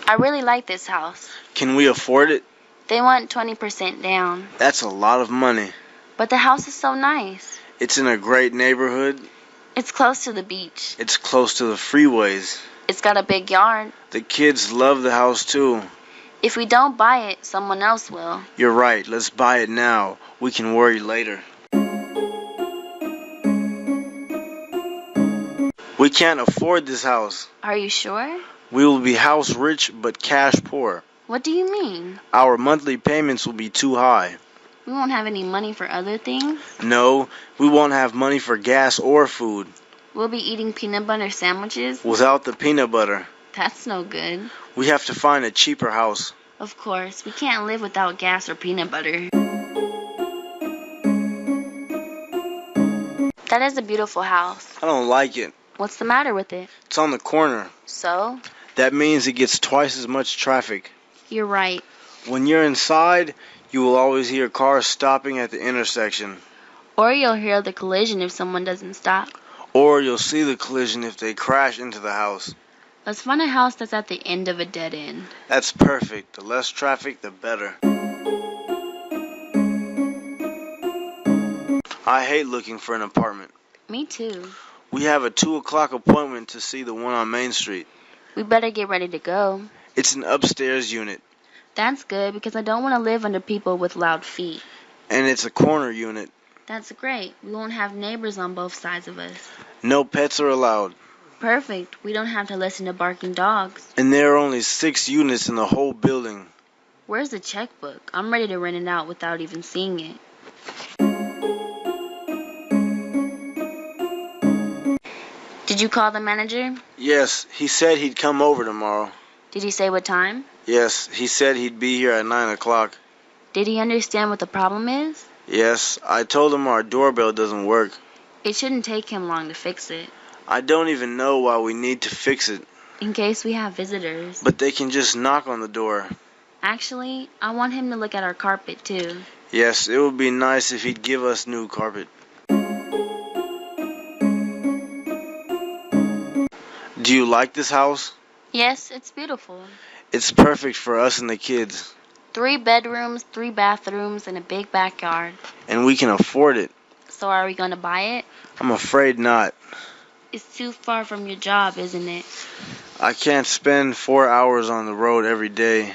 I really like this house. Can we afford it? They want 20% down. That's a lot of money. But the house is so nice. It's in a great neighborhood. It's close to the beach. It's close to the freeways. It's got a big yard. The kids love the house too. If we don't buy it, someone else will. You're right. Let's buy it now. We can worry later. We can't afford this house. Are you sure? We will be house rich but cash poor. What do you mean? Our monthly payments will be too high. We won't have any money for other things? No, we won't have money for gas or food. We'll be eating peanut butter sandwiches? Without the peanut butter. That's no good. We have to find a cheaper house. Of course, we can't live without gas or peanut butter. That is a beautiful house. I don't like it. What's the matter with it? It's on the corner. So? That means it gets twice as much traffic. You're right. When you're inside, you will always hear cars stopping at the intersection. Or you'll hear the collision if someone doesn't stop. Or you'll see the collision if they crash into the house. Let's find a house that's at the end of a dead end. That's perfect. The less traffic, the better. I hate looking for an apartment. Me too. We have a 2 o'clock appointment to see the one on Main Street. We better get ready to go. It's an upstairs unit. That's good because I don't want to live under people with loud feet. And it's a corner unit. That's great. We won't have neighbors on both sides of us. No pets are allowed. Perfect. We don't have to listen to barking dogs. And there are only 6 units in the whole building. Where's the checkbook? I'm ready to rent it out without even seeing it. Did you call the manager? Yes, he said he'd come over tomorrow. Did he say what time? Yes, he said he'd be here at 9 o'clock. Did he understand what the problem is? Yes, I told him our doorbell doesn't work. It shouldn't take him long to fix it. I don't even know why we need to fix it. In case we have visitors. But they can just knock on the door. Actually, I want him to look at our carpet too. Yes, it would be nice if he'd give us new carpet. Do you like this house? Yes, it's beautiful. It's perfect for us and the kids. 3 bedrooms, 3 bathrooms, and a big backyard. And we can afford it. So are we going to buy it? I'm afraid not. It's too far from your job, isn't it? I can't spend 4 hours on the road every day.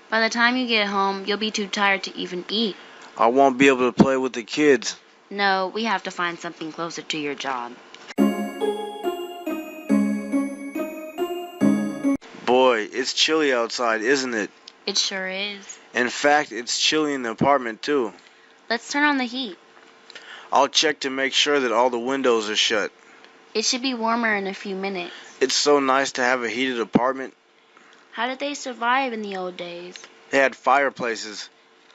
By the time you get home, you'll be too tired to even eat. I won't be able to play with the kids. No, we have to find something closer to your job. Boy, it's chilly outside, isn't it? It sure is. In fact, it's chilly in the apartment too. Let's turn on the heat. I'll check to make sure that all the windows are shut. It should be warmer in a few minutes. It's so nice to have a heated apartment. How did they survive in the old days? They had fireplaces.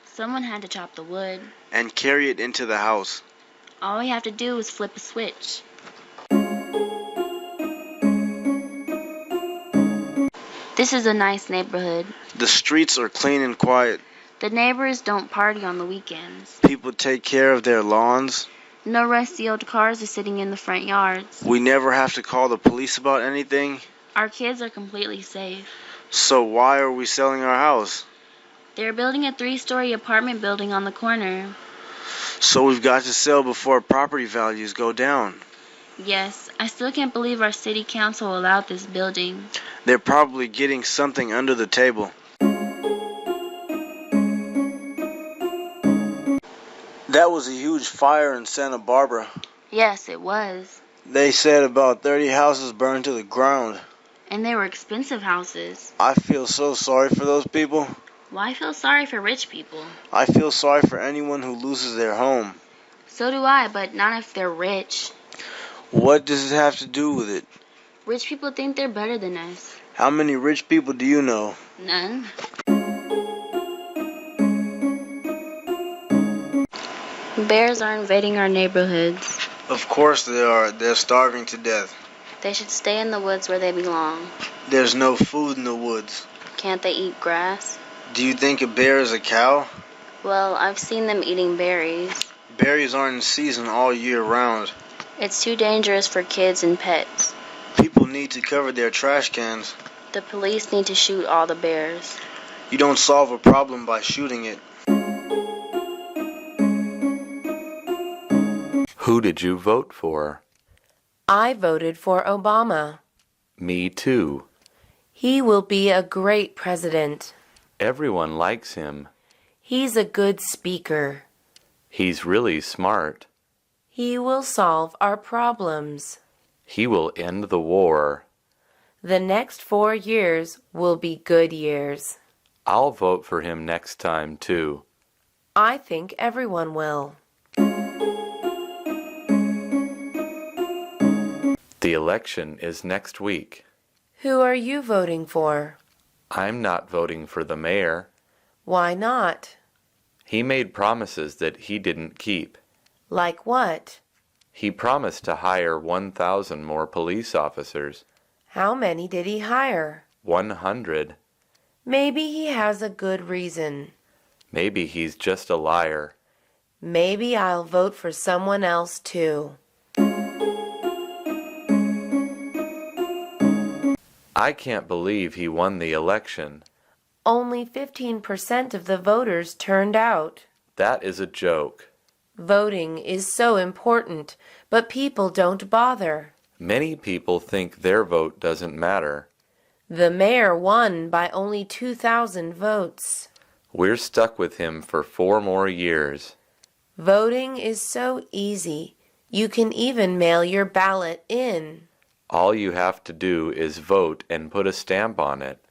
Someone had to chop the wood. And carry it into the house. All we have to do is flip a switch. This is a nice neighborhood. The streets are clean and quiet. The neighbors don't party on the weekends. People take care of their lawns. No rusty old cars are sitting in the front yards. We never have to call the police about anything. Our kids are completely safe. So why are we selling our house? They're building a 3-story apartment building on the corner. So we've got to sell before property values go down. Yes, I still can't believe our city council allowed this building. They're probably getting something under the table. That was a huge fire in Santa Barbara. Yes, it was. They said about 30 houses burned to the ground. And they were expensive houses. I feel so sorry for those people. Well, I feel sorry for rich people. I feel sorry for anyone who loses their home. So do I, but not if they're rich. What does it have to do with it? Rich people think they're better than us. How many rich people do you know? None. Bears are invading our neighborhoods. Of course they are. They're starving to death. They should stay in the woods where they belong. There's no food in the woods. Can't they eat grass? Do you think a bear is a cow? Well, I've seen them eating berries. Berries aren't in season all year round. It's too dangerous for kids and pets. People need to cover their trash cans. The police need to shoot all the bears. You don't solve a problem by shooting it. Who did you vote for? I voted for Obama. Me too. He will be a great president. Everyone likes him. He's a good speaker. He's really smart. He will solve our problems. He will end the war. The next 4 years will be good years. I'll vote for him next time too. I think everyone will. The election is next week. Who are you voting for? I'm not voting for the mayor. Why not? He made promises that he didn't keep. Like what? He promised to hire 1,000 more police officers. How many did he hire? 100. Maybe he has a good reason. Maybe he's just a liar. Maybe I'll vote for someone else too. I can't believe he won the election. Only 15% of the voters turned out. That is a joke. Voting is so important, but people don't bother. Many people think their vote doesn't matter. The mayor won by only 2,000 votes. We're stuck with him for 4 more years. Voting is so easy. You can even mail your ballot in. All you have to do is vote and put a stamp on it.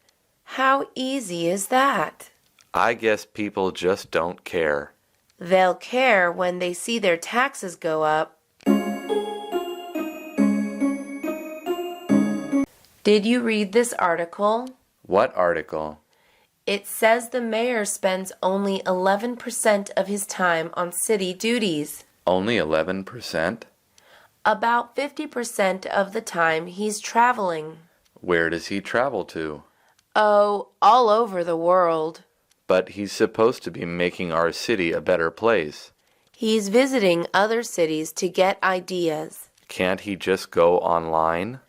How easy is that? I guess people just don't care. They'll care when they see their taxes go up. Did you read this article? What article? It says the mayor spends only 11% of his time on city duties. Only 11%? About 50% of the time he's traveling. Where does he travel to? Oh, all over the world. But he's supposed to be making our city a better place. He's visiting other cities to get ideas. Can't he just go online?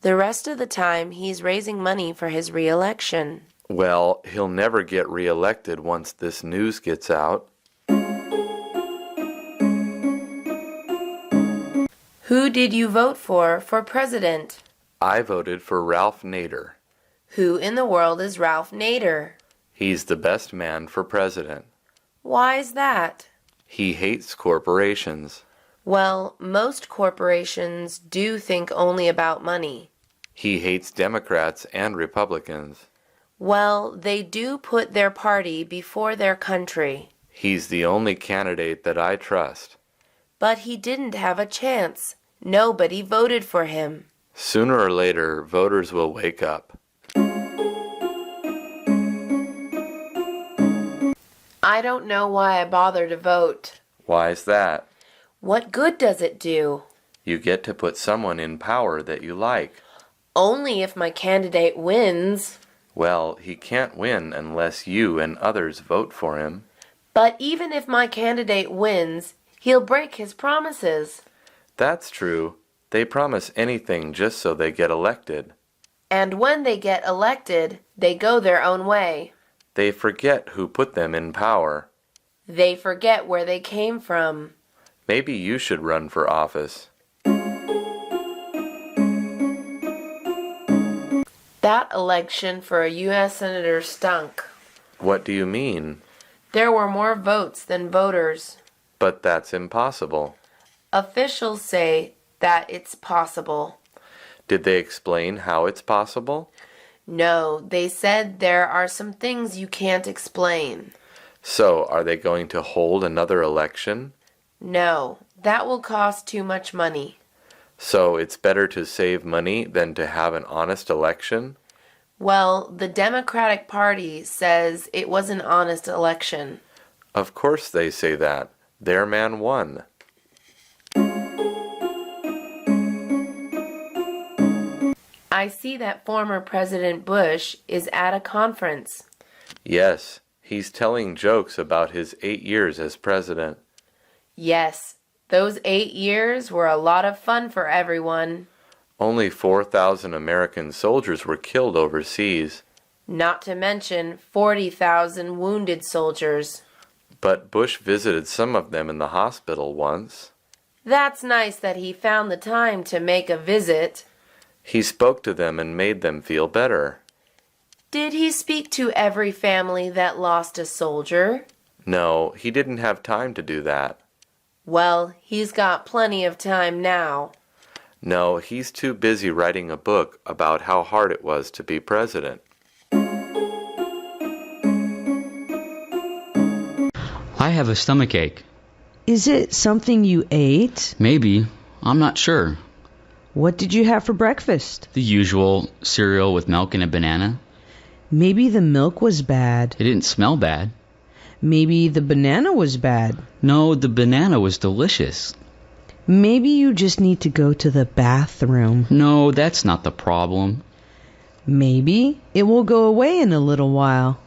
The rest of the time he's raising money for his re-election. Well, he'll never get re-elected once this news gets out. Who did you vote for president? I voted for Ralph Nader. Who in the world is Ralph Nader? He's the best man for president. Why's that? He hates corporations. Well, most corporations do think only about money. He hates Democrats and Republicans. Well, they do put their party before their country. He's the only candidate that I trust. But he didn't have a chance. Nobody voted for him. Sooner or later, voters will wake up. I don't know why I bother to vote. Why's that? What good does it do? You get to put someone in power that you like. Only if my candidate wins. Well, he can't win unless you and others vote for him. But even if my candidate wins, he'll break his promises. That's true. They promise anything just so they get elected. And when they get elected, they go their own way. They forget who put them in power. They forget where they came from. Maybe you should run for office. That election for a U.S. Senator stunk. What do you mean? There were more votes than voters. But that's impossible. Officials say that it's possible. Did they explain how it's possible? No, they said there are some things you can't explain. So, are they going to hold another election? No, that will cost too much money. So, it's better to save money than to have an honest election? Well, the Democratic Party says it was an honest election. Of course they say that. Their man won. I see that former President Bush is at a conference. Yes, he's telling jokes about his 8 years as president. Yes, those 8 years were a lot of fun for everyone. Only 4,000 American soldiers were killed overseas. Not to mention 40,000 wounded soldiers. But Bush visited some of them in the hospital once. That's nice that he found the time to make a visit. He spoke to them and made them feel better. Did he speak to every family that lost a soldier? No, he didn't have time to do that. Well, he's got plenty of time now. No, he's too busy writing a book about how hard it was to be president. I have a stomachache. Is it something you ate? Maybe. I'm not sure. What did you have for breakfast? The usual cereal with milk and a banana. Maybe the milk was bad. It didn't smell bad. Maybe the banana was bad. No, the banana was delicious. Maybe you just need to go to the bathroom. No, that's not the problem. Maybe it will go away in a little while.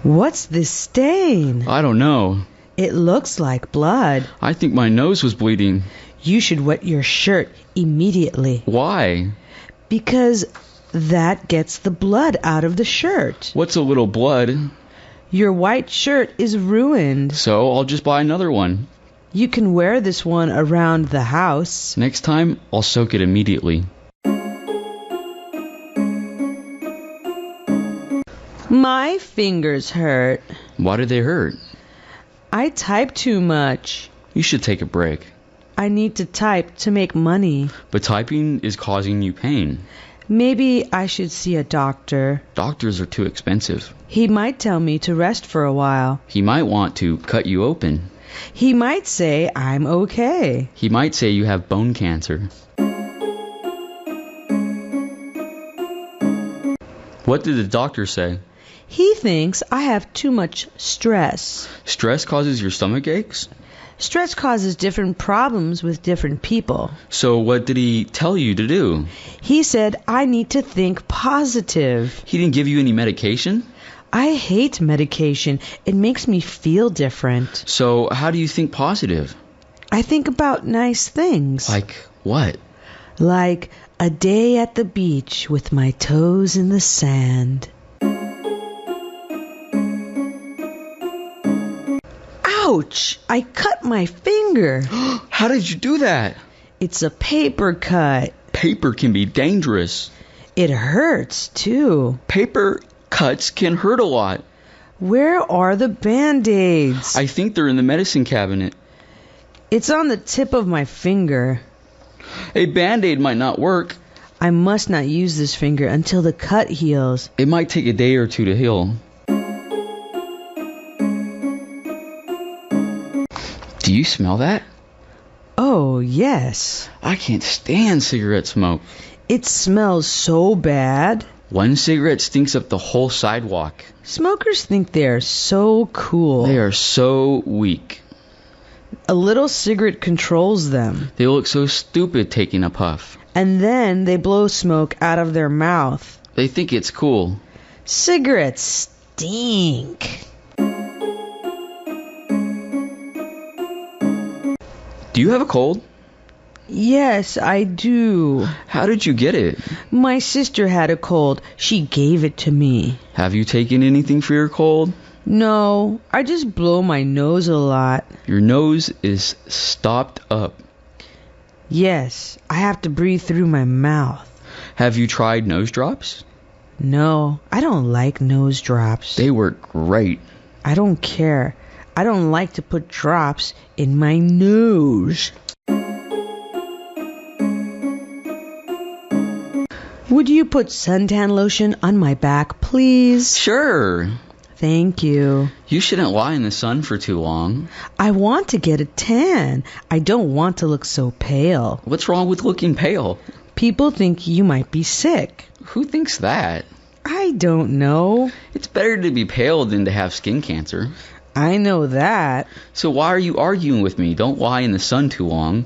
What's this stain? I don't know. It looks like blood. I think my nose was bleeding. You should wet your shirt immediately. Why? Because that gets the blood out of the shirt. What's a little blood? Your white shirt is ruined. So I'll just buy another one. You can wear this one around the house. Next time, I'll soak it immediately. My fingers hurt. Why do they hurt? I type too much. You should take a break. I need to type to make money. But typing is causing you pain. Maybe I should see a doctor. Doctors are too expensive. He might tell me to rest for a while. He might want to cut you open. He might say I'm okay. He might say you have bone cancer. What did the doctor say? He thinks I have too much stress. Stress causes your stomach aches? Stress causes different problems with different people. So what did he tell you to do? He said I need to think positive. He didn't give you any medication? I hate medication. It makes me feel different. So how do you think positive? I think about nice things. Like what? Like a day at the beach with my toes in the sand. Ouch! I cut my finger. How did you do that? It's a paper cut. Paper can be dangerous. It hurts, too. Paper cuts can hurt a lot. Where are the Band-Aids? I think they're in the medicine cabinet. It's on the tip of my finger. A Band-Aid might not work. I must not use this finger until the cut heals. It might take a day or two to heal. Do you smell that? Oh, yes. I can't stand cigarette smoke. It smells so bad. One cigarette stinks up the whole sidewalk. Smokers think they are so cool. They are so weak. A little cigarette controls them. They look so stupid taking a puff. And then they blow smoke out of their mouth. They think it's cool. Cigarettes stink. Do you have a cold? Yes, I do. How did you get it? My sister had a cold. She gave it to me. Have you taken anything for your cold? No, I just blow my nose a lot. Your nose is stopped up. Yes, I have to breathe through my mouth. Have you tried nose drops? No, I don't like nose drops. They work great. I don't care. I don't like to put drops in my nose. Would you put suntan lotion on my back, please? Sure. Thank you. You shouldn't lie in the sun for too long. I want to get a tan. I don't want to look so pale. What's wrong with looking pale? People think you might be sick. Who thinks that? I don't know. It's better to be pale than to have skin cancer. I know that. So why are you arguing with me? Don't lie in the sun too long.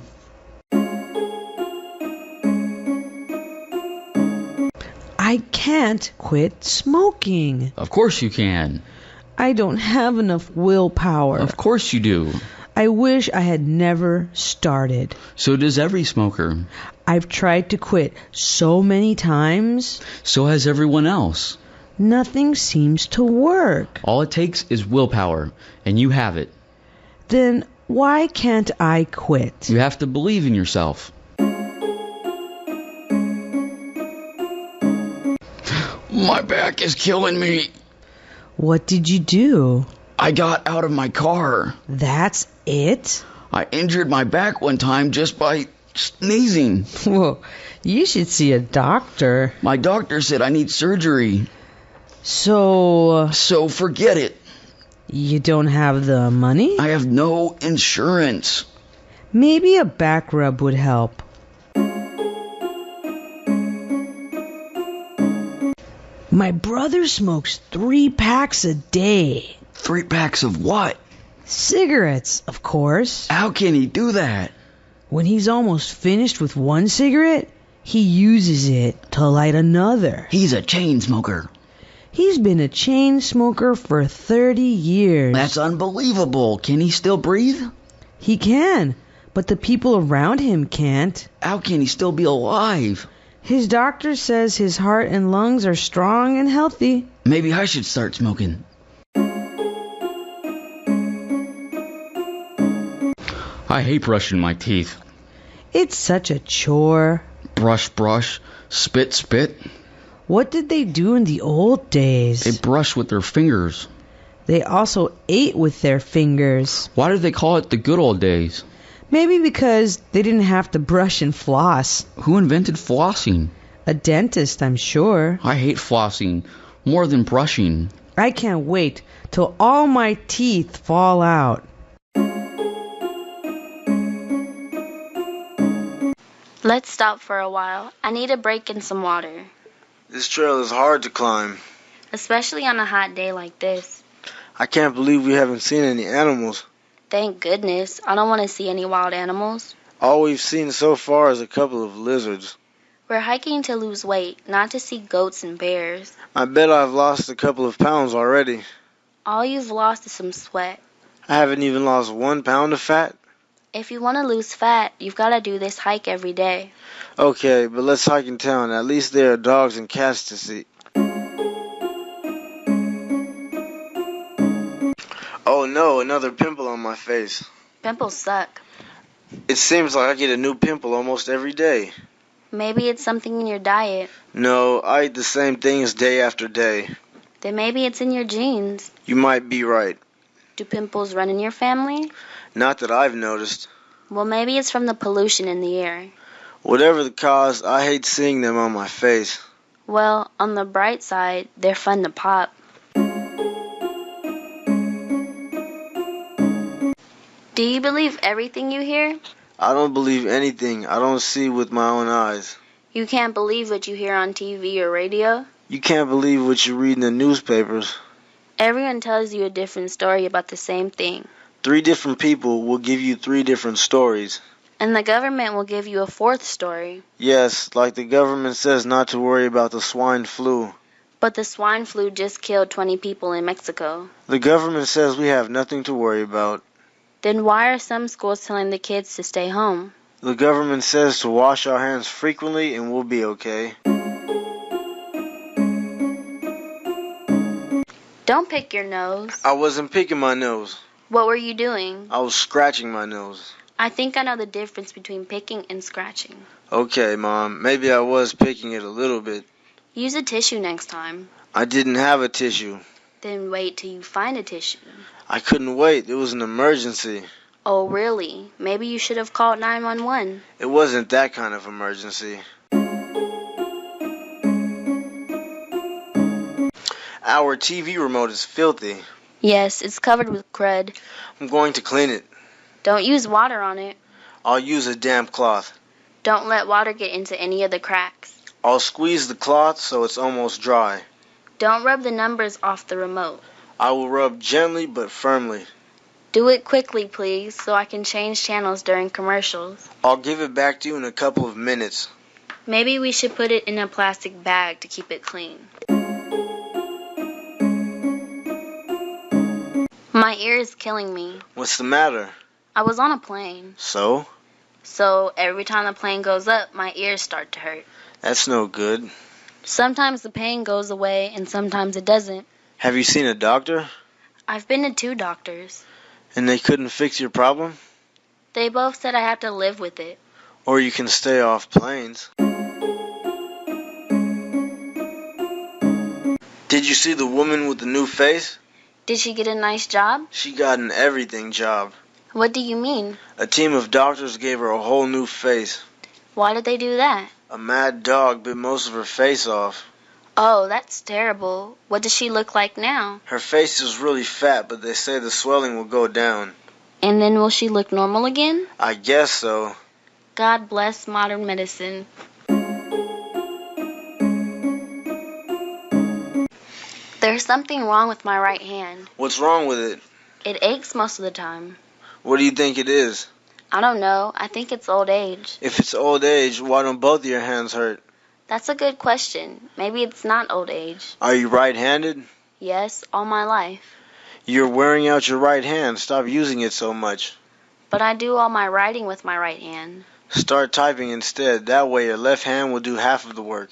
I can't quit smoking. Of course you can. I don't have enough willpower. Of course you do. I wish I had never started. So does every smoker. I've tried to quit so many times. So has everyone else. Nothing seems to work. All it takes is willpower, and you have it. Then why can't I quit? You have to believe in yourself. My back is killing me. What did you do? I got out of my car. That's it? I injured my back one time just by sneezing. Whoa, you should see a doctor. My doctor said I need surgery. So Forget it. you don't have the money? I have no insurance. Maybe a back rub would help. My brother smokes 3 packs a day. 3 packs of what? Cigarettes, of course. How can he do that? When he's almost finished with one cigarette, he uses it to light another. He's a chain smoker. He's been a chain smoker for 30 years. That's unbelievable. Can he still breathe? He can, but the people around him can't. How can he still be alive? His doctor says his heart and lungs are strong and healthy. Maybe I should start smoking. I hate brushing my teeth. It's such a chore. Brush, brush, spit, spit. What did they do in the old days? They brush with their fingers. They also ate with their fingers. Why do they call it the good old days? Maybe because they didn't have to brush and floss. Who invented flossing? A dentist, I'm sure. I hate flossing more than brushing. I can't wait till all my teeth fall out. Let's stop for a while. I need a break and some water. This trail is hard to climb. Especially on a hot day like this. I can't believe we haven't seen any animals. Thank goodness. I don't want to see any wild animals. All we've seen so far is a couple of lizards. We're hiking to lose weight, not to see goats and bears. I bet I've lost a couple of pounds already. All you've lost is some sweat. I haven't even lost 1 pound of fat. If you want to lose fat, you've got to do this hike every day. Okay, but let's hike in town. At least there are dogs and cats to see. Oh no, another pimple on my face. Pimples suck. It seems like I get a new pimple almost every day. Maybe it's something in your diet. No, I eat the same things day after day. Then maybe it's in your genes. You might be right. Do pimples run in your family? Not that I've noticed. Well, maybe it's from the pollution in the air. Whatever the cause, I hate seeing them on my face. Well, on the bright side, they're fun to pop. Do you believe everything you hear? I don't believe anything I don't see with my own eyes. You can't believe what you hear on TV or radio? You can't believe what you read in the newspapers. Everyone tells you a different story about the same thing. 3 different people will give you 3 different stories. And the government will give you a 4th story. Yes, like the government says not to worry about the swine flu. But the swine flu just killed 20 people in Mexico. The government says we have nothing to worry about. Then why are some schools telling the kids to stay home? The government says to wash our hands frequently and we'll be okay. Don't pick your nose. I wasn't picking my nose. What were you doing? I was scratching my nose. I think I know the difference between picking and scratching. Okay, Mom, maybe I was picking it a little bit. Use a tissue next time. I didn't have a tissue. Then wait till you find a tissue. I couldn't wait. It was an emergency. Oh, really? Maybe you should have called 911. It wasn't that kind of emergency. Our TV remote is filthy. Yes, it's covered with crud. I'm going to clean it. Don't use water on it. I'll use a damp cloth. Don't let water get into any of the cracks. I'll squeeze the cloth so it's almost dry. Don't rub the numbers off the remote. I will rub gently but firmly. Do it quickly, please, so I can change channels during commercials. I'll give it back to you in a couple of minutes. Maybe we should put it in a plastic bag to keep it clean. My ear is killing me. What's the matter? I was on a plane. So? So every time the plane goes up, my ears start to hurt. That's no good. Sometimes the pain goes away and sometimes it doesn't. Have you seen a doctor? I've been to 2 doctors. And they couldn't fix your problem? They both said I have to live with it. Or you can stay off planes. Did you see the woman with the new face? Did she get a nice job? She got an everything job. What do you mean? A team of doctors gave her a whole new face. Why did they do that? A mad dog bit most of her face off. Oh, that's terrible. What does she look like now? Her face is really fat, but they say the swelling will go down. And then will she look normal again? I guess so. God bless modern medicine. There's something wrong with my right hand. What's wrong with it? It aches most of the time. What do you think it is? I don't know. I think it's old age. If it's old age, why don't both of your hands hurt? That's a good question. Maybe it's not old age. Are you right-handed? Yes, all my life. You're wearing out your right hand. Stop using it so much. But I do all my writing with my right hand. Start typing instead. That way your left hand will do half of the work.